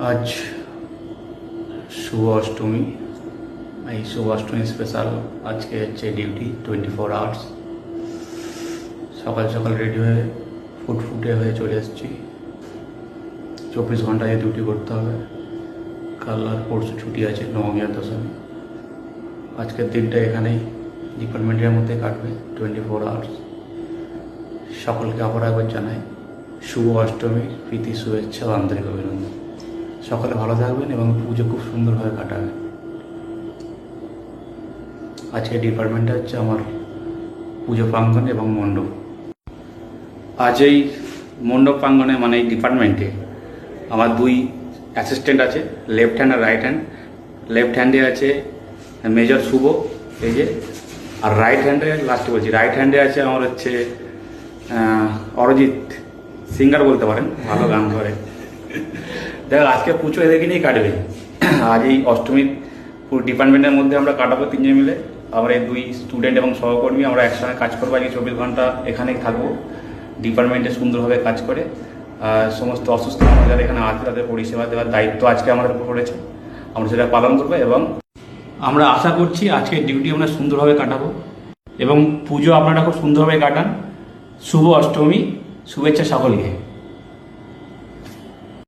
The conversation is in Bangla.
আজ শুভ অষ্টমী। এই শুভ অষ্টমী স্পেশাল আজকে হচ্ছে ডিউটি 24 আওয়ার্স। সকাল সকাল রেডি হয়ে ফুটফুটে হয়ে চলে এসেছি। 24 ঘন্টায় ডিউটি করতে হবে। কাল আর পরশু ছুটি আছে, নবমী আর দশমী। আজকের দিনটা এখানেই ডিপার্টমেন্টের মধ্যে কাটবে 24 আওয়ার্স। সকলকে আবার একবার জানাই শুভ অষ্টমীর প্রীতি, শুভেচ্ছা ও আন্তরিক অভিনন্দন। সকালে ভালো থাকবেন এবং পুজো খুব সুন্দরভাবে কাটাবেন। আজকে ডিপার্টমেন্টটা হচ্ছে আমার পুজো প্রাঙ্গণ এবং মণ্ডপ। আজ এই মণ্ডপ প্রাঙ্গণে মানে এই ডিপার্টমেন্টে আমার দুই অ্যাসিস্ট্যান্ট আছে, লেফট হ্যান্ড আর রাইট হ্যান্ড। লেফট হ্যান্ডে আছে মেজর শুভ, এই যে, আর রাইট হ্যান্ডে লাস্টে বলছি, রাইট হ্যান্ডে আছে আমার হচ্ছে অরিজিৎ, সিঙ্গার বলতে পারেন, ভালো গান করে। দেখ, আজকে পুজো এদেরকে নিয়েই কাটবে। আজ এই অষ্টমীর পুরো ডিপার্টমেন্টের মধ্যে আমরা কাটাবো তিনজন মিলে। আমরা এই দুই স্টুডেন্ট এবং সহকর্মী আমরা একসঙ্গে কাজ করবো। আজকে 24 ঘন্টা এখানেই থাকবো, ডিপার্টমেন্টে সুন্দরভাবে কাজ করে। সমস্ত অসুস্থ মানুষ যারা এখানে আছে তাদের পরিষেবা দেওয়ার দায়িত্ব আজকে আমাদের উপর পড়েছে। আমরা সেটা পালন করবো এবং আমরা আশা করছি আজকে ডিউটি আমরা সুন্দরভাবে কাটাবো এবং পুজো আপনারা খুব সুন্দরভাবে কাটান। শুভ অষ্টমী, শুভেচ্ছা সকলকে।